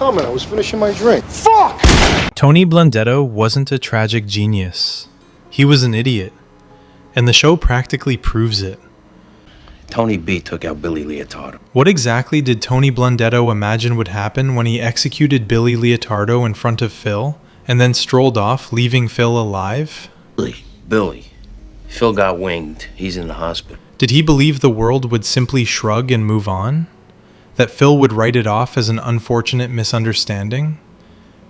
coming. I was finishing my drink. Fuck! Tony Blundetto wasn't a tragic genius. He was an idiot. And the show practically proves it. Tony B took out Billy Leotardo. What exactly did Tony Blundetto imagine would happen when he executed Billy Leotardo in front of Phil, and then strolled off, leaving Phil alive? Billy. Phil got winged. He's in the hospital. Did he believe the world would simply shrug and move on? That Phil would write it off as an unfortunate misunderstanding?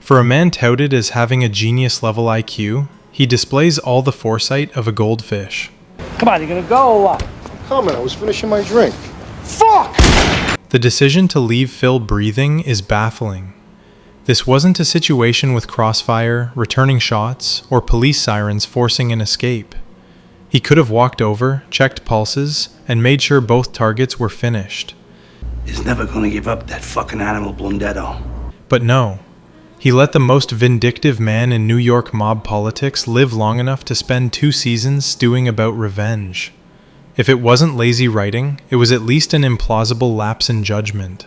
For a man touted as having a genius-level IQ, he displays all the foresight of a goldfish. Come on, you gonna go or what? Coming. I was finishing my drink. Fuck! The decision to leave Phil breathing is baffling. This wasn't a situation with crossfire, returning shots, or police sirens forcing an escape. He could have walked over, checked pulses, and made sure both targets were finished. He's never gonna give up that fucking animal, Blundetto. But no. He let the most vindictive man in New York mob politics live long enough to spend 2 seasons stewing about revenge. If it wasn't lazy writing, it was at least an implausible lapse in judgment.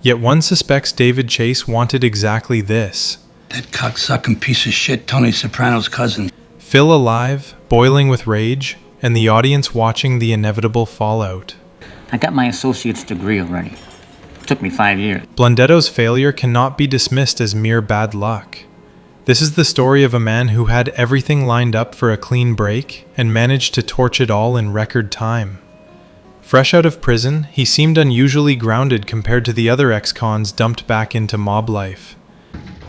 Yet one suspects David Chase wanted exactly this. That cocksucking piece of shit, Tony Soprano's cousin. Phil alive, boiling with rage, and the audience watching the inevitable fallout. I got my associate's degree already. It took me 5 years. Blundetto's failure cannot be dismissed as mere bad luck. This is the story of a man who had everything lined up for a clean break and managed to torch it all in record time. Fresh out of prison, he seemed unusually grounded compared to the other ex-cons dumped back into mob life.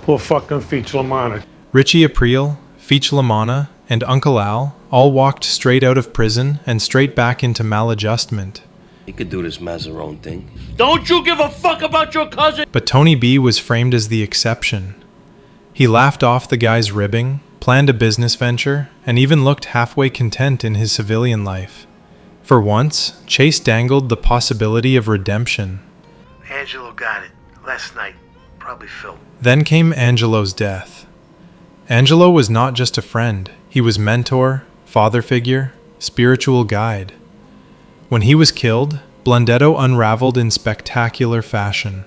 Poor fucking Feach Lamana. Richie Aprile, Feach Lamana, and Uncle Al all walked straight out of prison and straight back into maladjustment. He could do this Mazaron thing. Don't you give a fuck about your cousin? But Tony B was framed as the exception. He laughed off the guy's ribbing, planned a business venture, and even looked halfway content in his civilian life. For once, Chase dangled the possibility of redemption. Angelo got it. Last night. Probably Phil. Then came Angelo's death. Angelo was not just a friend. He was mentor, father figure, spiritual guide. When he was killed, Blundetto unraveled in spectacular fashion.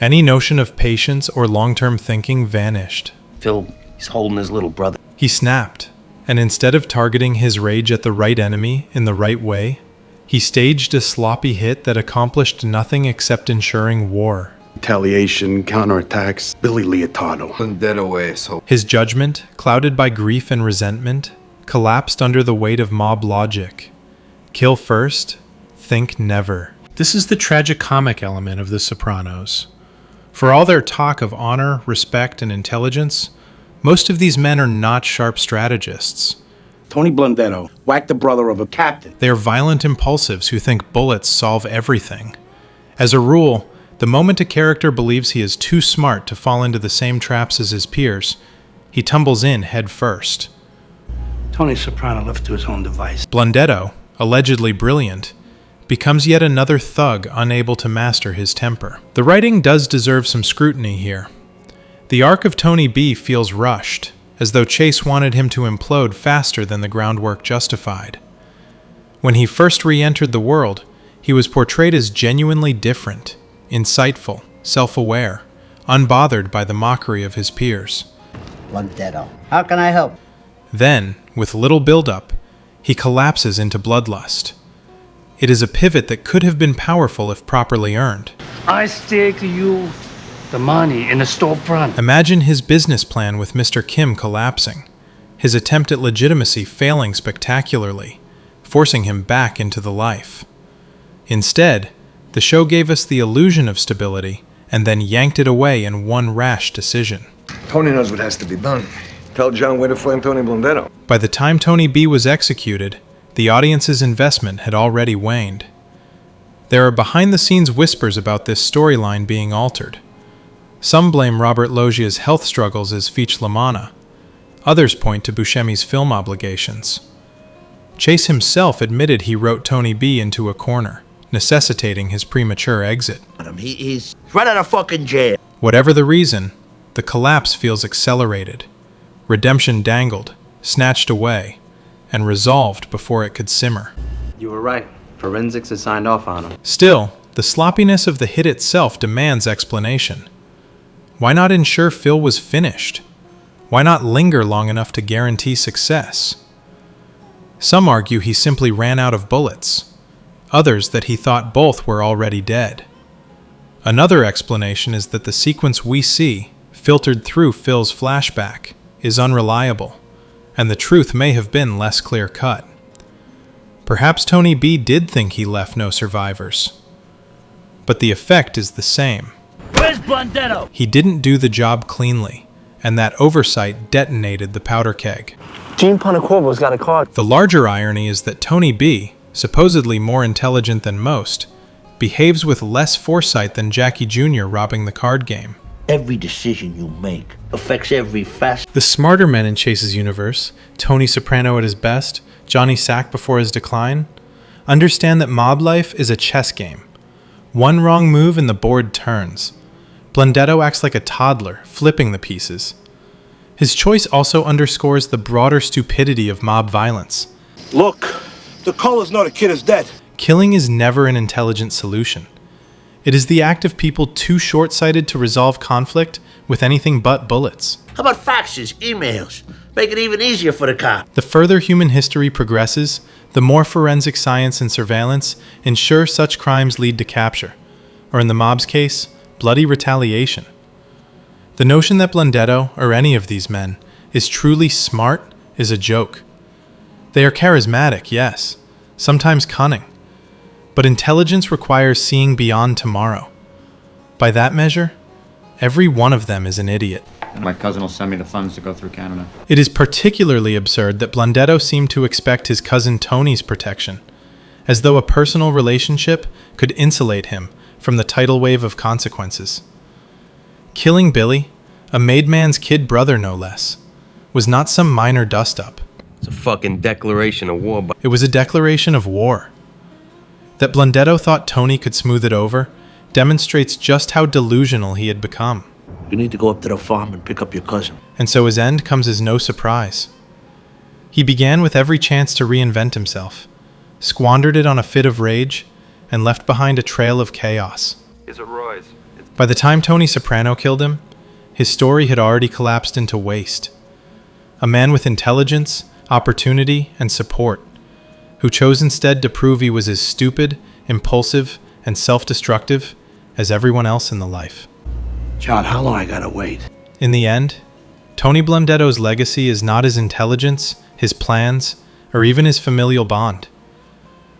Any notion of patience or long-term thinking vanished. Phil, he's holding his little brother. He snapped, and instead of targeting his rage at the right enemy in the right way, he staged a sloppy hit that accomplished nothing except ensuring war. Retaliation, counterattacks, Billy Leotardo. Blundetto asshole. His judgment, clouded by grief and resentment, collapsed under the weight of mob logic. Kill first, think never. This is the tragicomic element of The Sopranos. For all their talk of honor, respect, and intelligence, most of these men are not sharp strategists. Tony Blundetto whacked the brother of a captain. They are violent impulsives who think bullets solve everything. As a rule, the moment a character believes he is too smart to fall into the same traps as his peers, he tumbles in head first. Tony Soprano left to his own device. Blundetto, allegedly brilliant, becomes yet another thug unable to master his temper. The writing does deserve some scrutiny here. The arc of Tony B feels rushed, as though Chase wanted him to implode faster than the groundwork justified. When he first re-entered the world, he was portrayed as genuinely different, insightful, self-aware, unbothered by the mockery of his peers. Blundetto. How can I help? Then, with little build-up, he collapses into bloodlust. It is a pivot that could have been powerful if properly earned. I stake you the money in the storefront. Imagine his business plan with Mr. Kim collapsing, his attempt at legitimacy failing spectacularly, forcing him back into the life. Instead, the show gave us the illusion of stability and then yanked it away in one rash decision. Tony knows what has to be done. Tell John where to find Tony Blundetto. By the time Tony B was executed, the audience's investment had already waned. There are behind-the-scenes whispers about this storyline being altered. Some blame Robert Loggia's health struggles as Feach Lamana. Others point to Buscemi's film obligations. Chase himself admitted he wrote Tony B into a corner, necessitating his premature exit. He's right out of fucking jail. Whatever the reason, the collapse feels accelerated. Redemption dangled, snatched away, and resolved before it could simmer. You were right. Forensics has signed off on him. Still, the sloppiness of the hit itself demands explanation. Why not ensure Phil was finished? Why not linger long enough to guarantee success? Some argue he simply ran out of bullets. Others that he thought both were already dead. Another explanation is that the sequence we see, filtered through Phil's flashback, is unreliable, and the truth may have been less clear-cut. Perhaps Tony B did think he left no survivors. But the effect is the same. Where's Blundetto? He didn't do the job cleanly, and that oversight detonated the powder keg. Gene Pontecorvo's got a card. The larger irony is that Tony B, supposedly more intelligent than most, behaves with less foresight than Jackie Jr. robbing the card game. Every decision you make affects every facet. The smarter men in Chase's universe, Tony Soprano at his best, Johnny Sack before his decline, understand that mob life is a chess game. One wrong move and the board turns. Blundetto acts like a toddler, flipping the pieces. His choice also underscores the broader stupidity of mob violence. Look, the color's not a kid is dead. Killing is never an intelligent solution. It is the act of people too short-sighted to resolve conflict with anything but bullets. How about faxes, emails? Make it even easier for the cop. The further human history progresses, the more forensic science and surveillance ensure such crimes lead to capture, or in the mob's case, bloody retaliation. The notion that Blundetto, or any of these men, is truly smart is a joke. They are charismatic, yes, sometimes cunning, but intelligence requires seeing beyond tomorrow. By that measure, every one of them is an idiot. My cousin will send me the funds to go through Canada. It is particularly absurd that Blundetto seemed to expect his cousin Tony's protection, as though a personal relationship could insulate him from the tidal wave of consequences. Killing Billy, a made man's kid brother no less, was not some minor dust-up. It's a fucking declaration of war. It was a declaration of war. That Blundetto thought Tony could smooth it over demonstrates just how delusional he had become. You need to go up to the farm and pick up your cousin. And so his end comes as no surprise. He began with every chance to reinvent himself, squandered it on a fit of rage, and left behind a trail of chaos. By the time Tony Soprano killed him, his story had already collapsed into waste. A man with intelligence, opportunity, and support, who chose instead to prove he was as stupid, impulsive, and self-destructive as everyone else in the life. John, how long I gotta wait? In the end, Tony Blundetto's legacy is not his intelligence, his plans, or even his familial bond.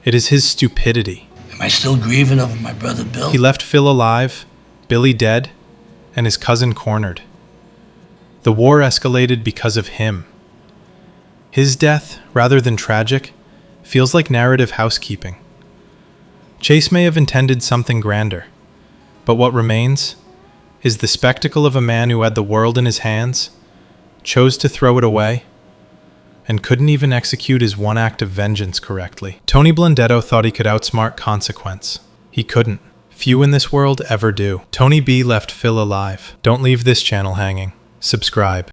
It is his stupidity. Am I still grieving over my brother Bill? He left Phil alive, Billy dead, and his cousin cornered. The war escalated because of him. His death, rather than tragic, feels like narrative housekeeping. Chase may have intended something grander, but what remains is the spectacle of a man who had the world in his hands, chose to throw it away, and couldn't even execute his one act of vengeance correctly. Tony Blundetto thought he could outsmart consequence. He couldn't. Few in this world ever do. Tony B left Phil alive. Don't leave this channel hanging. Subscribe.